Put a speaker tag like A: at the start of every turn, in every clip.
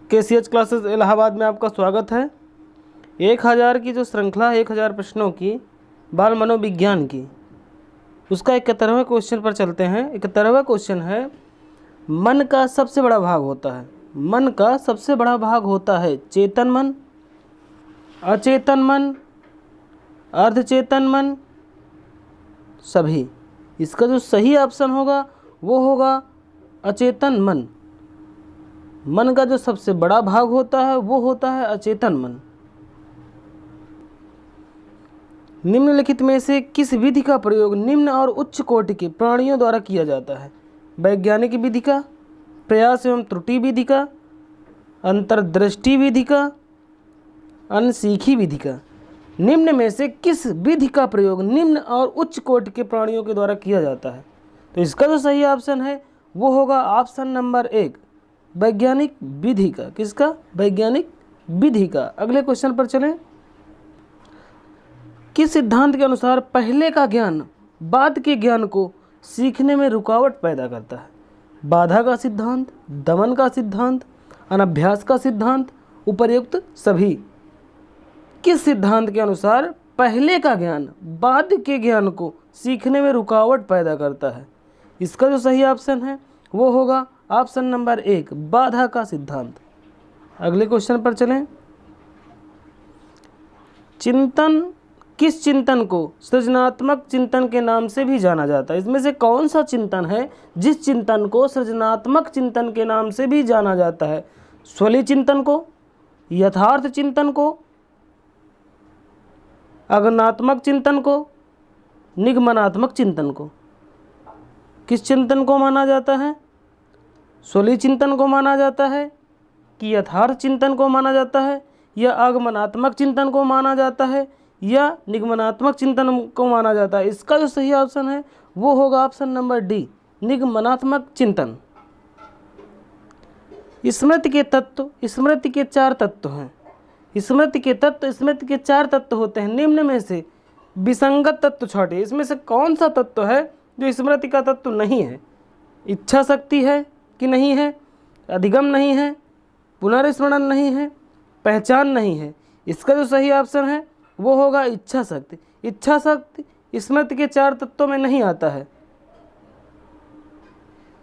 A: KCH classes Allahabad में आपका स्वागत है। 1000 की जो श्रृंखला 1000 प्रश्नों की बाल मनोविज्ञान की, उसका 71वां क्वेश्चन पर चलते हैं। 71वां क्वेश्चन है, मन का सबसे बड़ा भाग होता है। मन का सबसे बड़ा भाग होता है चेतन मन, अचेतन मन, अर्धचेतन मन, सभी। इसका जो सही ऑप्शन होगा वो होगा अचेतन मन। मन का जो सबसे बड़ा भाग होता है वो होता है अचेतन मन। निम्नलिखित में से किस विधि का प्रयोग निम्न और उच्च कोटि के प्राणियों द्वारा किया जाता है? वैज्ञानिक विधि का, प्रयास एवं त्रुटि विधि का, अंतर्दृष्टि विधि का, अनसीखी विधि का। निम्न में से किस विधि का प्रयोग निम्न और उच्च कोटि के प्राणियों के द्वारा किया जाता है? तो इसका जो सही ऑप्शन है वो होगा ऑप्शन नंबर 1, वैज्ञानिक विधि का। किसका? वैज्ञानिक विधि का। अगले क्वेश्चन पर चलें। किस सिद्धांत के अनुसार पहले का ज्ञान बाद के ज्ञान को सीखने में रुकावट पैदा करता है? बाधा का सिद्धांत, दमन का सिद्धांत, अनभ्यास का सिद्धांत, उपर्युक्त सभी। किस सिद्धांत के अनुसार पहले का ज्ञान बाद के ज्ञान को सीखने में रुकावट पैदा करता है? इसका जो सही ऑप्शन है वो होगा ऑप्शन नंबर 1, बाधा का सिद्धांत। अगले क्वेश्चन पर चलें। चिंतन, किस चिंतन को सृजनात्मक चिंतन के नाम से भी जाना जाता है? इसमें से कौन सा चिंतन है जिस चिंतन को सृजनात्मक चिंतन के नाम से भी जाना जाता है? स्वलीय चिंतन को, यथार्थ चिंतन को, अगनात्मक चिंतन को, निगमनात्मक चिंतन को? किस चिंतन को माना जाता है? स्वलीय चिंतन को माना जाता है कि यथार्थ चिंतन को माना जाता है, या आगमनात्मक चिंतन को माना जाता है, या निगमनात्मक चिंतन को माना जाता है? इसका जो सही ऑप्शन है वो होगा ऑप्शन नंबर डी, निगमनात्मक चिंतन। स्मृति के तत्व, स्मृति के 4 तत्व हैं। स्मृति के तत्व, स्मृति के 4 तत्व होते हैं। निम्न में से विसंगत तत्व छांटिए। इसमें से कौन सा तत्व है जो स्मृति का तत्व नहीं है? इच्छा शक्ति है कि नहीं है, अधिगम नहीं है, पुनर्स्मरण नहीं है, पहचान नहीं है? इसका जो सही ऑप्शन है वो होगा इच्छा शक्ति। इच्छा शक्ति स्मृति के 4 तत्वों में नहीं आता है।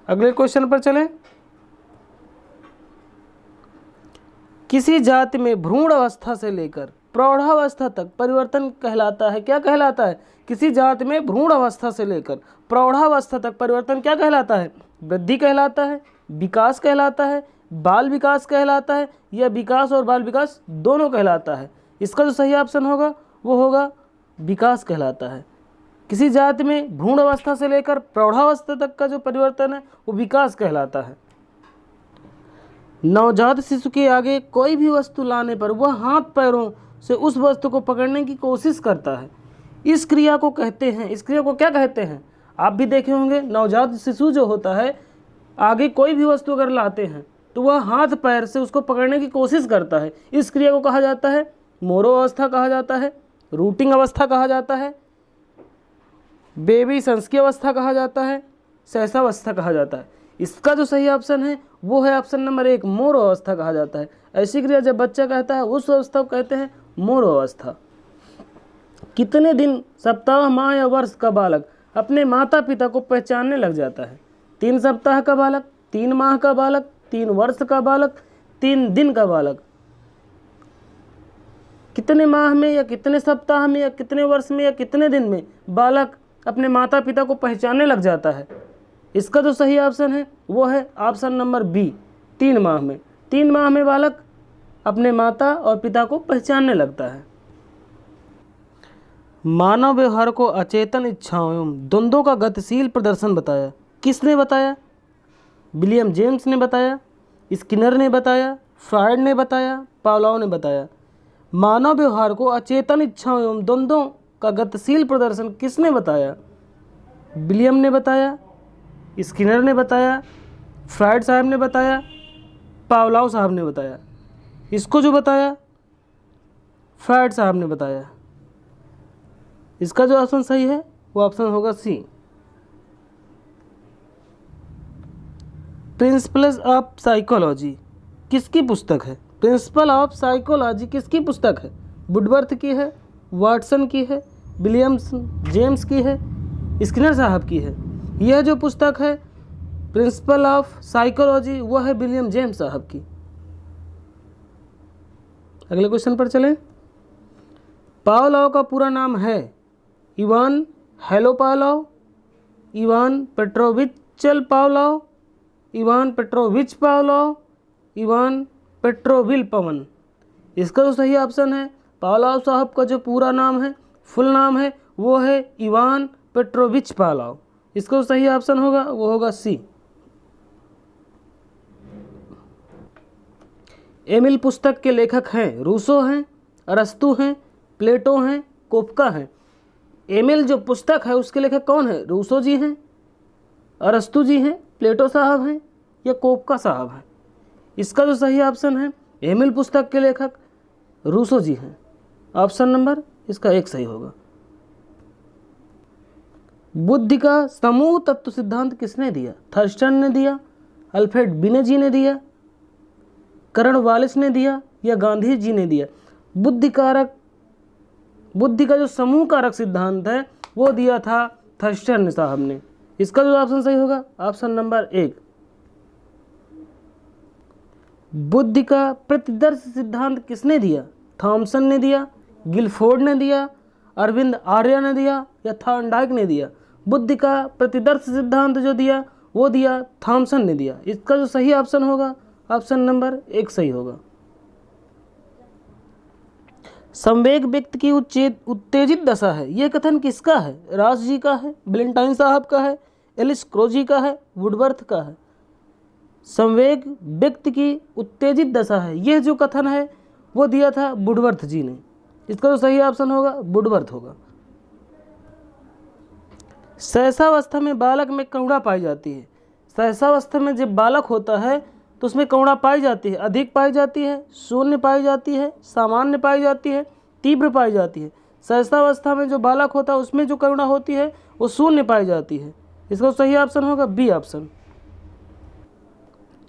A: अगले क्वेश्चन पर चलें। किसी जाति में भ्रूण अवस्था से लेकर प्रौढ़ावस्था तक परिवर्तन कहलाता है? क्या कहलाता है? किसी जाति में भ्रूण अवस्था से लेकर प्रौढ़ावस्था तक परिवर्तन क्या कहलाता है? वृद्धि कहलाता है, विकास कहलाता है, बाल विकास कहलाता है, या विकास और बाल विकास दोनों कहलाता है? इसका जो सही ऑप्शन होगा वो होगा विकास कहलाता है। किसी जाति में भ्रूण अवस्था से लेकर प्रौढ़ावस्था तक का जो परिवर्तन है वो विकास कहलाता है। नवजात शिशु के आगे कोई भी वस्तु लाने पर वह हाथ पैरों से उस वस्तु को पकड़ने की कोशिश करता है। इस क्रिया को कहते हैं, इस क्रिया को क्या कहते हैं? आप भी देखे होंगे, नवजात शिशु जो होता है आगे कोई भी वस्तु अगर लाते हैं तो वह हाथ पैर से उसको पकड़ने की कोशिश करता है। इस क्रिया को कहा जाता है मोरो अवस्था कहा जाता है, रूटिंग अवस्था कहा जाता है, बेबी संस्की अवस्था कहा जाता है, सहसावस्था कहा जाता है। इसका जो सही ऑप्शन है वो है ऑप्शन नंबर 1, मोरो अवस्था कहा जाता है। ऐसी क्रिया जब बच्चा कहता है उस अवस्था को कहते हैं मोरो अवस्था। कितने दिन, सप्ताह, माह या वर्ष का बालक अपने माता पिता को पहचानने लग जाता है? 3 सप्ताह का बालक, 3 माह का बालक, 3 वर्ष का बालक, 3 दिन का बालक? कितने माह में या कितने सप्ताह में या कितने वर्ष में या कितने दिन में बालक अपने माता पिता को पहचानने लग जाता है? इसका जो सही ऑप्शन है वो है ऑप्शन नंबर बी, 3 माह में। 3 माह में बालक अपने माता और पिता को पहचानने लगता है। मानव व्यवहार को अचेतन इच्छाओं एवं द्वंद्वों का गतिशील प्रदर्शन बताया। किसने बताया? विलियम जेम्स ने बताया, स्किनर ने बताया, फ्रायड ने बताया, पावलोव ने बताया। मानव व्यवहार को अचेतन इच्छाओं एवं द्वंद्वों का गतिशील प्रदर्शन किसने बताया? विलियम ने बताया, स्किनर ने बताया, फ्रायड साहब ने बताया, पावलोव साहब ने बताया। इसको जो बताया फ्रायड साहब ने बताया। इसका जो ऑप्शन सही है वो ऑप्शन होगा सी, प्रिंसिपल्स ऑफ साइकोलॉजी। किसकी पुस्तक है? प्रिंसिपल ऑफ साइकोलॉजी किसकी पुस्तक है? वुडवर्थ की है, वाटसन की है, विलियम जेम्स की है, स्किनर साहब की है? यह जो पुस्तक है प्रिंसिपल ऑफ साइकोलॉजी वह है विलियम जेम्स साहब की। अगले क्वेश्चन पर चलें। पावलोव का पूरा नाम है इवान हेलो Pavlov, Ivan Petrovich Pavlov, Ivan Petrovich Pavlov, Ivan Petrovich पवन। इसका जो सही ऑप्शन है पावलोव साहब का जो पूरा नाम है, फुल नाम है, वो है इवान पेट्रोविच पावलोव। इसका जो सही ऑप्शन होगा वो होगा सी। एमिल पुस्तक के लेखक हैं रूसो हैं, अरस्तु हैं, प्लेटो हैं, कोफका हैं। एमिल जो पुस्तक है उसके लेखक कौन है? रूसो जी हैं, अरस्तु जी हैं, प्लेटो साहब हैं या कोफका साहब हैं? इसका जो सही ऑप्शन है एमिल पुस्तक के लेखक रूसो जी हैं। ऑप्शन नंबर इसका 1 सही होगा। बुद्धि का समूह तत्व सिद्धांत किसने दिया? थर्स्टन ने दिया, अल्फ्रेड बिने जी ने दिया, करण वालिस ने दिया या गांधी जी ने दिया? बुद्धि का जो समूह कारक सिद्धांत है वो दिया था थर्स्टन साहब ने। इसका जो ऑप्शन सही होगा ऑप्शन नंबर 1। बुद्धि का प्रतिदर्श सिद्धांत किसने दिया? थॉमसन ने दिया, गिलफोर्ड ने दिया, अरविंद आर्य ने दिया या थॉर्नडाइक ने दिया? बुद्धि का प्रतिदर्श सिद्धांत जो दिया वो दिया थॉमसन ने दिया। इसका जो सही ऑप्शन होगा ऑप्शन नंबर 1 सही होगा। संवेग व्यक्ति की उत्तेजित दशा है, यह कथन किसका है? रास जी का है, वैलेंटाइन साहब का है, एलिस क्रोजी का है, वुडवर्थ का है? संवेग व्यक्ति की उत्तेजित दशा है, यह जो कथन है वो दिया था वुडवर्थ जी ने। इसका जो सही ऑप्शन होगा वुडवर्थ होगा। सहसावस्था में बालक में करुणा पाई जाती है। सहसावस्था में जब बालक होता है तो उसमें करुणा पाई जाती है, अधिक पाई जाती है, शून्य पाई जाती है, सामान्य पाई जाती है, तीव्र पाई जाती है। सहसावस्था में जो बालक होता है उसमें जो करुणा होती है वो शून्य पाई जाती है। इसका सही ऑप्शन होगा बी ऑप्शन।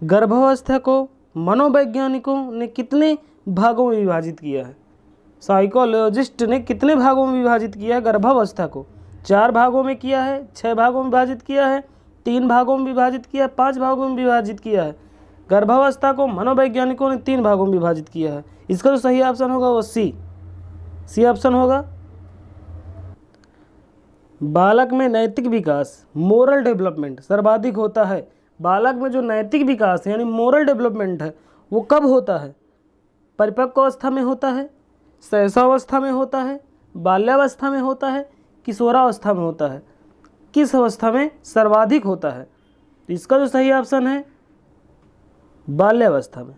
A: गर्भावस्था को मनोवैज्ञानिकों ने कितने भागों में विभाजित किया है? साइकोलॉजिस्ट ने कितने भागों में विभाजित किया है गर्भावस्था को? 4 भागों में किया है, 6 भागों में विभाजित किया है, 3 भागों में विभाजित किया है, 5 भागों में विभाजित किया है? गर्भावस्था को मनोवैज्ञानिकों ने 3 भागों में विभाजित किया है। इसका जो सही ऑप्शन होगा वो सी ऑप्शन होगा। बालक में नैतिक विकास मोरल डेवलपमेंट सर्वाधिक होता है। बालक में जो नैतिक विकास है यानी मोरल डेवलपमेंट है वो कब होता है? परिपक्व अवस्था में होता है, शैशवावस्था में होता है, बाल्यावस्था में होता है, किशोरावस्था में होता है? किस अवस्था में सर्वाधिक होता है? तो इसका जो सही ऑप्शन है बाल्यावस्था में।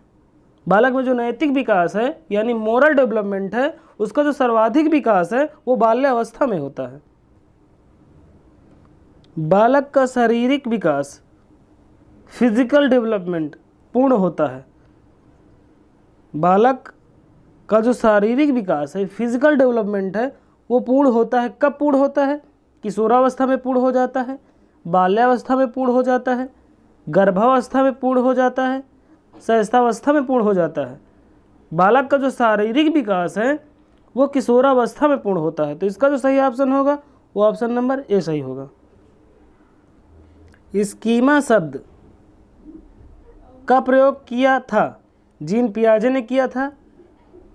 A: बालक में जो नैतिक विकास है यानी मोरल डेवलपमेंट है उसका जो सर्वाधिक विकास है वो बाल्यावस्था में होता है। बालक का शारीरिक विकास फिजिकल डेवलपमेंट पूर्ण होता है। बालक का जो शारीरिक विकास है फिजिकल डेवलपमेंट है वो पूर्ण होता है। कब पूर्ण होता है? किशोरावस्था में पूर्ण हो जाता है, बाल्यावस्था में पूर्ण हो जाता है, गर्भावस्था में पूर्ण हो जाता है, शैशवावस्था में पूर्ण हो जाता है। बालक का जो शारीरिक विकास है वो किशोरावस्था में पूर्ण होता है। तो इसका जो सही ऑप्शन होगा वो ऑप्शन नंबर ए सही होगा। स्कीमा शब्द का प्रयोग किया था? जीन पियाजे ने किया था,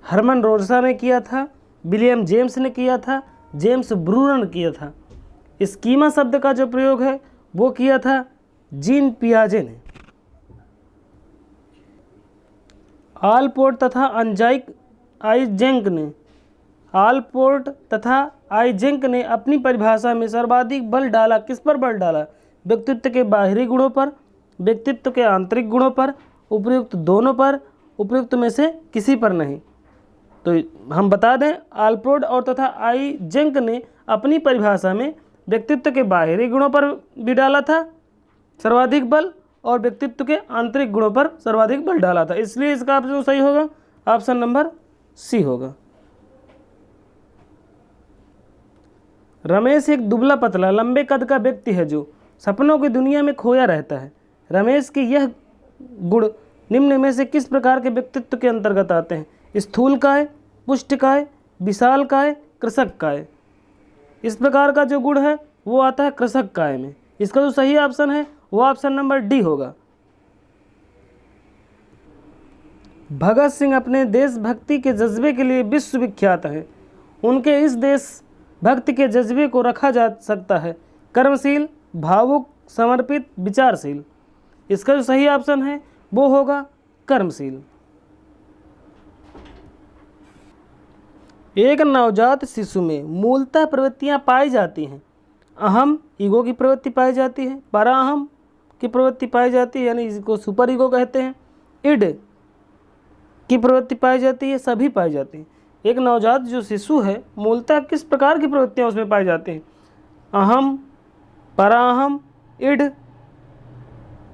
A: हरमन रोल्सा ने किया था, विलियम जेम्स ने किया था, जेम्स ब्रूनर ने किया था? स्कीमा शब्द का जो प्रयोग है वो किया था जीन पियाजे ने। आलपोर्ट तथा आइजेंक ने अपनी परिभाषा में सर्वाधिक बल डाला किस पर बल डाला? व्यक्तित्व के बाहरी गुणों पर, व्यक्तित्व के आंतरिक गुणों पर, उपयुक्त दोनों पर, उपयुक्त में से किसी पर नहीं? तो हम बता दें आलपोर्ट और तथा आइजेंक ने अपनी परिभाषा में व्यक्तित्व के बाहरी गुणों पर भी डाला था सर्वाधिक बल और व्यक्तित्व के आंतरिक गुणों पर सर्वाधिक बल डाला था। इसलिए इसका ऑप्शन सही होगा ऑप्शन नंबर सी होगा। रमेश एक दुबला पतला लंबे कद का व्यक्ति है जो सपनों की दुनिया में खोया रहता है। रमेश की यह गुण निम्न में से किस प्रकार के व्यक्तित्व के अंतर्गत आते हैं? स्थूलकाय, पुष्टकाय, विशालकाय, कृशकाय। इस प्रकार का जो गुण है वो आता है कृशकाय में। इसका जो सही ऑप्शन है वो ऑप्शन नंबर डी होगा। भगत सिंह अपने देशभक्ति के जज्बे के लिए विश्वविख्यात हैं। उनके इस देशभक्ति के जज्बे को रखा जा सकता है कर्मशील, भावुक, समर्पित, विचारशील। इसका जो सही ऑप्शन है वो होगा कर्मशील। एक नवजात शिशु में मूलतः प्रवृत्तियां पाई जाती हैं। अहम, ईगो की प्रवृत्ति पाई जाती है। पराअहम की प्रवृत्ति पाई जाती है, यानी इसको सुपर ईगो कहते हैं। इड की प्रवृत्ति पाई जाती है, सभी पाई जाती है। एक नवजात जो शिशु है मूलतः किस प्रकार की प्रवृत्तियां उसमें पाई जाती हैं? अहम, पराअहम, इड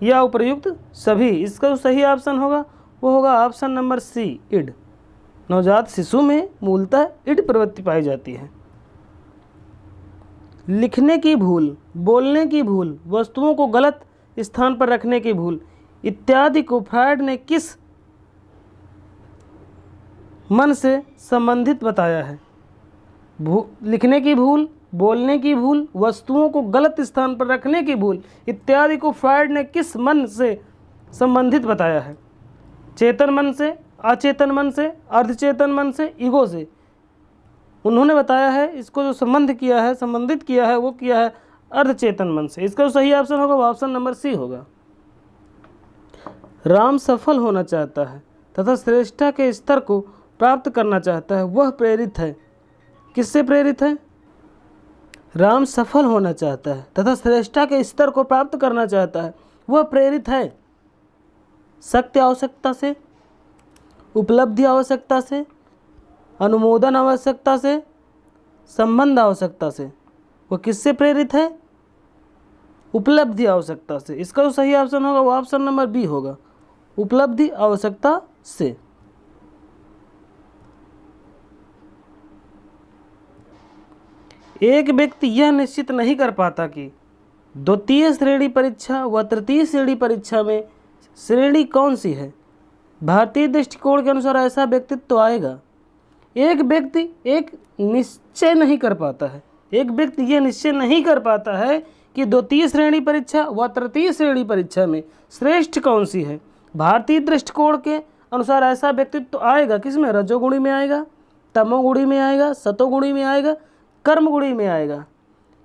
A: या उपर्युक्त सभी। इसका जो सही ऑप्शन होगा वो होगा ऑप्शन नंबर सी, इड। नवजात शिशु में मूलतः इड प्रवृत्ति पाई जाती है। लिखने की भूल, बोलने की भूल, वस्तुओं को गलत स्थान पर रखने की भूल इत्यादि को फ्रायड ने किस मन से संबंधित बताया है? लिखने की भूल, बोलने की भूल, वस्तुओं को गलत स्थान पर रखने की भूल इत्यादि को फ्रायड ने किस मन से संबंधित बताया है? चेतन मन से, अचेतन मन से, अर्धचेतन मन से, ईगो से। उन्होंने बताया है इसको जो संबंधित किया है वो किया है अर्धचेतन मन से। इसका जो सही ऑप्शन होगा वो ऑप्शन नंबर सी होगा। राम सफल होना चाहता है तथा श्रेष्ठता के स्तर को प्राप्त करना चाहता है, वह प्रेरित है। किससे प्रेरित है? राम सफल होना चाहता है तथा श्रेष्ठता के स्तर को प्राप्त करना चाहता है, वह प्रेरित है सत्य आवश्यकता से, उपलब्धि आवश्यकता से, अनुमोदन आवश्यकता से, संबंध आवश्यकता से। वो किससे प्रेरित है? उपलब्धि आवश्यकता से। इसका जो सही ऑप्शन होगा वो ऑप्शन नंबर बी होगा, उपलब्धि आवश्यकता से। एक व्यक्ति यह निश्चित नहीं कर पाता कि द्वितीय श्रेणी परीक्षा व तृतीय श्रेणी परीक्षा में श्रेणी कौन सी है। भारतीय दृष्टिकोण के अनुसार ऐसा व्यक्तित्व आएगा। एक व्यक्ति एक निश्चय नहीं कर पाता है, एक व्यक्ति यह निश्चय नहीं कर पाता है कि द्वितीय श्रेणी परीक्षा व तृतीय श्रेणी परीक्षा में श्रेष्ठ कौन सी है। भारतीय दृष्टिकोण के अनुसार ऐसा व्यक्तित्व आएगा किसमें? रजोगुणी में आएगा, तमोगुणी में आएगा, सतोगुणी में आएगा, कर्मगुणी में आएगा।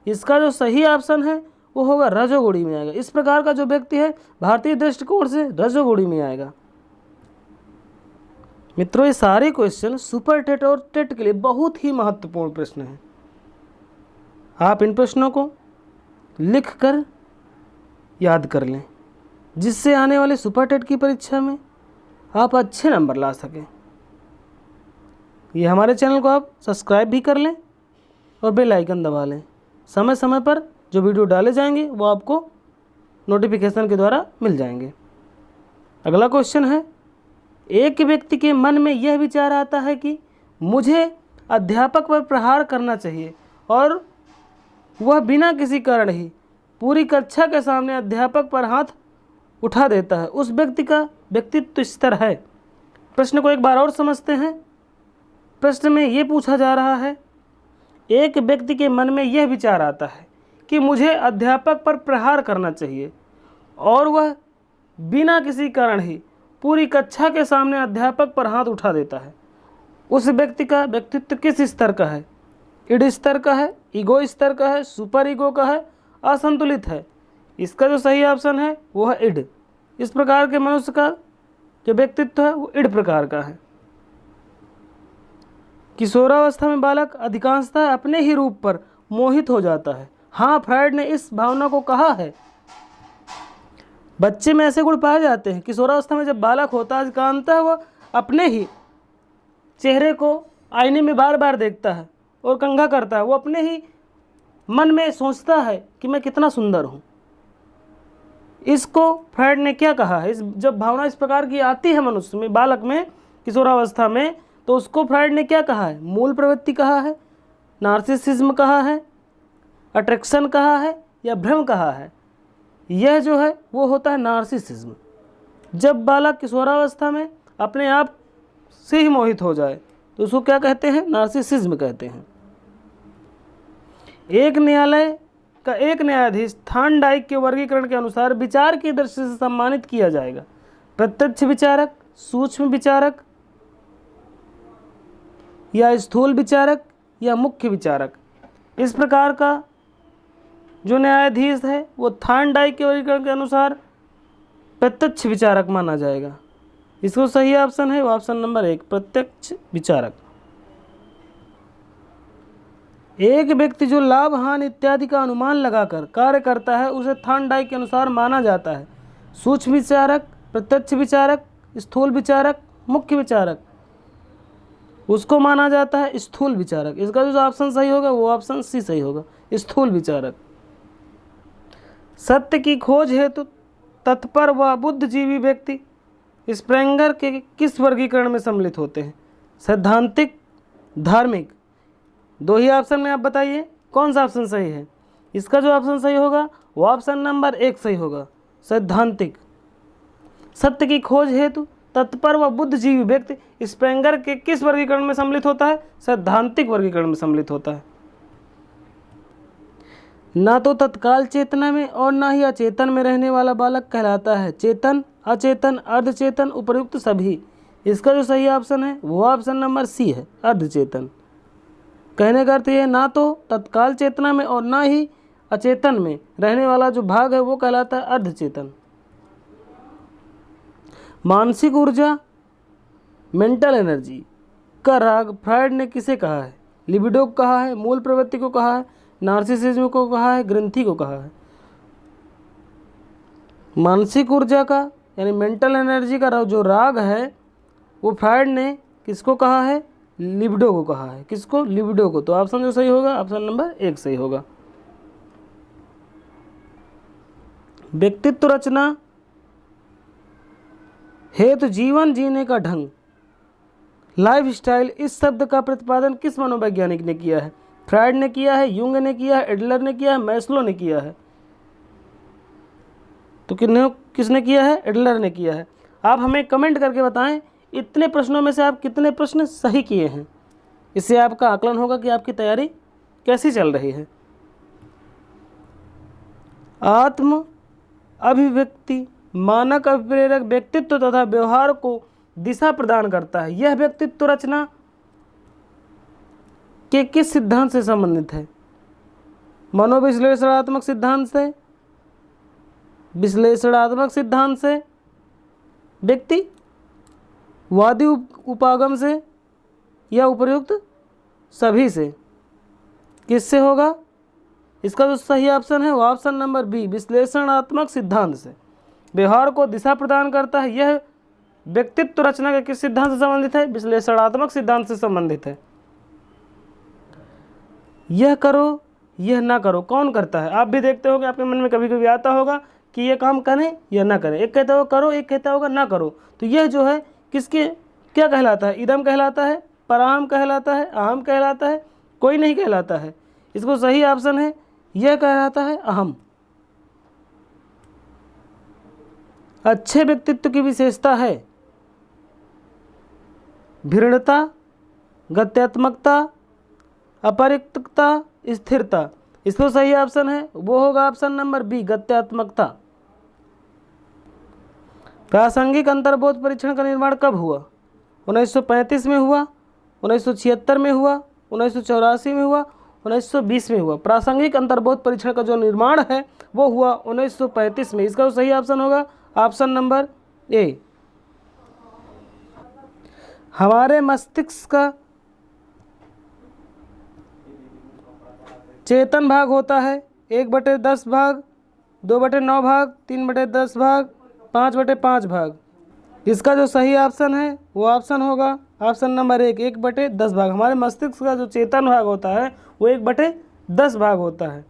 A: इसका जो सही ऑप्शन है वो होगा रजोगुणी में आएगा। इस प्रकार का जो व्यक्ति है भारतीय दृष्टिकोण से रजोगुणी में आएगा। मित्रों, ये सारे क्वेश्चन सुपर टेट और टेट के लिए बहुत ही महत्वपूर्ण प्रश्न हैं। आप इन प्रश्नों को लिखकर याद कर लें, जिससे आने वाले सुपर टेट की परीक्षा में आप अच्छे नंबर ला सकें। ये हमारे चैनल को आप सब्सक्राइब भी कर लें और बेल आइकन दबा लें। समय समय पर जो वीडियो डाले जाएंगे वो आपको नोटिफिकेशन के द्वारा मिल जाएंगे। अगला क्वेश्चन है, एक व्यक्ति के मन में यह विचार आता है कि मुझे अध्यापक पर प्रहार करना चाहिए और वह बिना किसी कारण ही पूरी कक्षा के सामने अध्यापक पर हाथ उठा देता है, उस व्यक्ति का व्यक्तित्व स्तर है। प्रश्न को एक बार और समझते हैं। प्रश्न में ये पूछा जा रहा है, एक व्यक्ति के मन में यह विचार आता है कि मुझे अध्यापक पर प्रहार करना चाहिए और वह बिना किसी कारण ही पूरी कक्षा के सामने अध्यापक पर हाथ उठा देता है। उस व्यक्ति का व्यक्तित्व किस स्तर का है? इड स्तर का है, ईगो स्तर का है, सुपर ईगो का है, असंतुलित है। इसका जो सही ऑप्शन है वो है इड। इस प्रकार के मनुष्य का जो व्यक्तित्व है वो इड प्रकार का है। किशोरावस्था में बालक अधिकांशतः अपने ही रूप पर मोहित हो जाता है। हाँ, फ्रायड ने इस भावना को कहा है। बच्चे में ऐसे गुण पाए जाते हैं। किशोरावस्था में जब बालक होता है अधिकांशतः वह अपने ही चेहरे को आईने में बार बार देखता है और कंघा करता है। वो अपने ही मन में सोचता है कि मैं कितना सुंदर हूँ। इसको फ्रायड ने क्या कहा है? जब भावना इस प्रकार की आती है मनुष्य में, बालक में, किशोरावस्था में, तो उसको फ्रायड ने क्या कहा है? मूल प्रवृत्ति कहा है, नार्सिसिज्म कहा है, अट्रैक्शन कहा है या भ्रम कहा है? यह जो है वो होता है नार्सिसिज्म। जब बालक किशोरावस्था में अपने आप से ही मोहित हो जाए तो उसको क्या कहते हैं? नार्सिसिज्म कहते हैं। एक न्यायालय का एक न्यायाधीश थार्नडाइक के वर्गीकरण के अनुसार विचार की दृष्टि से सम्मानित किया जाएगा। प्रत्यक्ष विचारक, सूक्ष्म विचारक, या स्थूल विचारक, या मुख्य विचारक। इस प्रकार का जो न्यायाधीश है वो थार्नडाइक के वर्गीकरण के अनुसार प्रत्यक्ष विचारक माना जाएगा। इसको सही ऑप्शन है वो ऑप्शन नंबर 1, प्रत्यक्ष विचारक। एक व्यक्ति जो लाभ हानि इत्यादि का अनुमान लगाकर कार्य करता है उसे थार्नडाइक के अनुसार माना जाता है सूक्ष्म विचारक, प्रत्यक्ष विचारक, स्थूल विचारक, मुख्य विचारक। उसको माना जाता है स्थूल विचारक। इसका जो ऑप्शन सही होगा वो ऑप्शन सी सही होगा, स्थूल विचारक। सत्य की खोज हेतु तत्पर व बुद्धिजीवी व्यक्ति स्प्रेंगर के किस वर्गीकरण में सम्मिलित होते हैं? सैद्धांतिक, धार्मिक। दो ही ऑप्शन में आप बताइए कौन सा ऑप्शन सही है। इसका जो ऑप्शन सही होगा वो ऑप्शन नंबर 1 सही होगा, सैद्धांतिक। सत्य की खोज हेतु तत्पर व बुद्धिजीवी व्यक्ति स्प्रेंगर के किस वर्गीकरण में सम्मिलित होता है? सैद्धांतिक वर्गीकरण में सम्मिलित होता है। ना तो तत्काल चेतना में और ना ही अचेतन में रहने वाला बालक कहलाता है चेतन, अचेतन, अर्धचेतन, उपर्युक्त सभी। इसका जो सही ऑप्शन है वो ऑप्शन नंबर सी है, अर्धचेतन। कहने का अर्थ ये है ना तो तत्काल चेतना में और ना ही अचेतन में रहने वाला जो भाग है वो कहलाता है अर्धचेतन। मानसिक ऊर्जा, मेंटल एनर्जी का राग फ्रायड ने किसे कहा है? लिबिडो को कहा है, मूल प्रवृत्ति को कहा है, नार्सिसिज्म को कहा है, ग्रंथि को कहा है। मानसिक ऊर्जा का यानी मेंटल एनर्जी का जो राग है वो फ्रायड ने किसको कहा है? लिबिडो को कहा है। किसको? लिबिडो को। तो ऑप्शन जो सही होगा ऑप्शन नंबर 1 सही होगा। व्यक्तित्व रचना हेतु जीवन जीने का ढंग, लाइफ स्टाइल, इस शब्द का प्रतिपादन किस मनोवैज्ञानिक ने किया है? फ्रायड ने किया है, यूंग ने किया है, एडलर ने किया है, मैस्लो ने किया है। तो किसने किया है? एडलर ने किया है। आप हमें कमेंट करके बताएं इतने प्रश्नों में से आप कितने प्रश्न सही किए हैं। इससे आपका आकलन होगा कि आपकी तैयारी कैसी चल रही है। आत्म अभिव्यक्ति मानक अभिप्रेरक व्यक्तित्व तथा व्यवहार को दिशा प्रदान करता है। यह व्यक्तित्व रचना के किस सिद्धांत से संबंधित है? मनोविश्लेषणात्मक सिद्धांत से, विश्लेषणात्मक सिद्धांत से, व्यक्तिवादी उपागम से, या उपर्युक्त सभी से? किससे होगा? इसका जो सही ऑप्शन है वो ऑप्शन नंबर बी, विश्लेषणात्मक सिद्धांत से। व्यवहार को दिशा प्रदान करता है। यह व्यक्तित्व रचना के किस सिद्धांत से संबंधित है? विश्लेषणात्मक सिद्धांत से संबंधित है। यह करो, यह ना करो, कौन करता है? आप भी देखते हो कि आपके मन में कभी कभी आता होगा कि ये काम करें या ना करें। एक कहता होगा करो, एक कहता होगा ना करो। तो यह जो है किसके क्या कहलाता है? इदम कहलाता है, पराम कहलाता है, अहम कहलाता है, कोई नहीं कहलाता है। इसको सही ऑप्शन है यह कहलाता है अहम। अच्छे व्यक्तित्व की विशेषता है भीरणता, गत्यात्मकता, अपरिक्तता, स्थिरता। इसको सही ऑप्शन है वो होगा ऑप्शन नंबर बी, गत्यात्मकता। प्रासंगिक अंतर्बोध परीक्षण का निर्माण कब हुआ? 1935 में हुआ, 1976 में हुआ, 1984 में हुआ, 1920 में हुआ। प्रासंगिक अंतर्बोध परीक्षण का जो निर्माण है वो हुआ 1935 में। इसका सही ऑप्शन होगा ऑप्शन नंबर ए। हमारे मस्तिष्क का चेतन भाग होता है 1/10 भाग, 2/9 भाग, 3/10 भाग, 5/5 भाग। इसका जो सही ऑप्शन है वो ऑप्शन होगा ऑप्शन नंबर 1, 1/10 भाग। हमारे मस्तिष्क का जो चेतन भाग होता है वो 1/10 भाग होता है।